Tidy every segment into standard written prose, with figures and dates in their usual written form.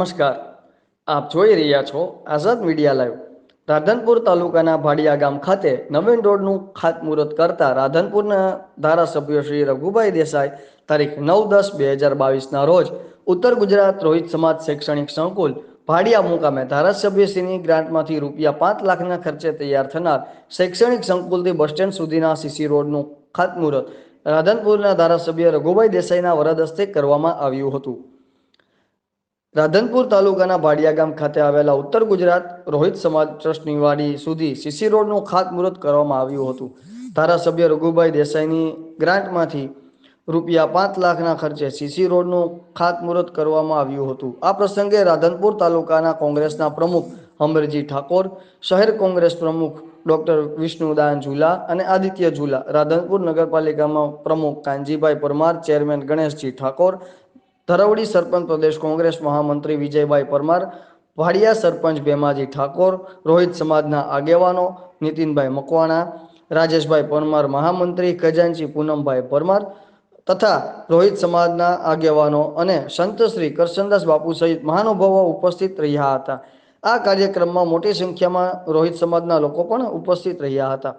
નમસ્કાર, આપ જોઈ રહ્યા છો આઝાદ મીડિયા લાઈવ। રાધનપુર તાલુકાના ભાડિયા ગામ ખાતે નવીન રોડનું ખાતમુહૂર્ત કરતા રાધનપુરના ધારાસભ્ય શ્રી રઘુભાઈ દેસાઈ તારીખ 9-10-2022ના રોજ ઉત્તર ગુજરાત રોહિત સમાજ શૈક્ષણિક સંકુલ ભાડિયા મુકામે ધારાસભ્યશ્રીની ગ્રાન્ટમાંથી ₹5 લાખના ખર્ચે તૈયાર થનાર શૈક્ષણિક સંકુલથી બસ સ્ટેન્ડ સુધીના સીસી રોડનું ખાતમુહૂર્ત રાધનપુરના ધારાસભ્ય રઘુભાઈ દેસાઈના વરદ હસ્તે કરવામાં આવ્યું હતું। રાધનપુર તાલુકાના ભાડિયા ગામ ખાતે આવેલા ઉત્તર ગુજરાત રોહિત સમાજ ટ્રસ્ટની વાડી સુધી સીસી રોડનું ખાતમુહૂર્ત કરવામાં આવ્યું હતું। ધારાસભ્ય રઘુભાઈ દેસાઈની ગ્રાન્ટમાંથી ₹5 લાખના ખર્ચે સીસી રોડનું ખાતમુહૂર્ત કરવામાં આવ્યું હતું। આ પ્રસંગે રાધનપુર તાલુકાના કોંગ્રેસના પ્રમુખ અમરજી ઠાકોર, શહેર કોંગ્રેસ પ્રમુખ ડોક્ટર વિષ્ણુદાન ઝુલા અને આદિત્ય ઝુલા, રાધનપુર નગરપાલિકામાં પ્રમુખ કાનજીભાઈ પરમાર, ચેરમેન ગણેશજી ઠાકોર, ધરવડી સરપંચ પ્રદેશ કોંગ્રેસ મહામંત્રી વિજયભાઈ પરમાર, ભાડિયા સરપંચ ભેમાજી ઠાકોર, રોહિત સમાજના આગેવાનો નીતિનભાઈ મકવાણા, રાજેશભાઈ પરમાર મહામંત્રી, ખજાનચી પૂનમભાઈ પરમાર તથા રોહિત સમાજના આગેવાનો અને સંતશ્રી કરશનદાસ બાપુ સહિત મહાનુભાવો ઉપસ્થિત રહ્યા હતા। આ કાર્યક્રમમાં મોટી સંખ્યામાં રોહિત સમાજના લોકો પણ ઉપસ્થિત રહ્યા હતા।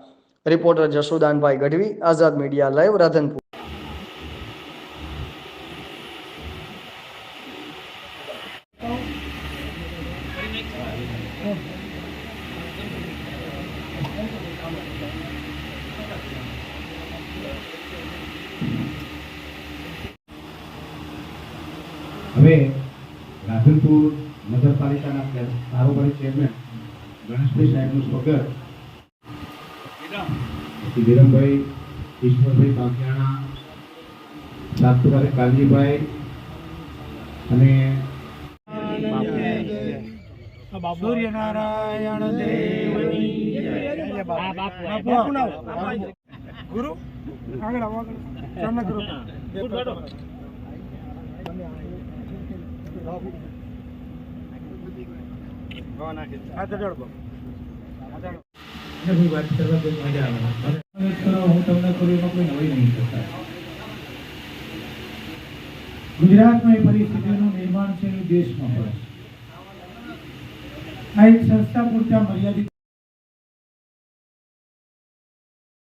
રિપોર્ટર જસુદાનભાઈ ગઢવી, આઝાદ મીડિયા લાઈવ, રાધનપુર। હવે રાધનપુર નગરપાલિકાના કારોબારી ચેરમેન ગણેશભાઈ સાહેબનું સ્વાગત વિરમભાઈ, ઈશ્વરભાઈ કાંકિયાણા, સાતપુરા કાલજીભાઈ અને સૂર્યનારાયણ દેવની ગુરુ આગળ ગુજરાતમાં એ પરિસ્થિતિનું નિર્માણ છે, દેશમાં પણ આ એક સંસ્થા પૂરતા મર્યાદિત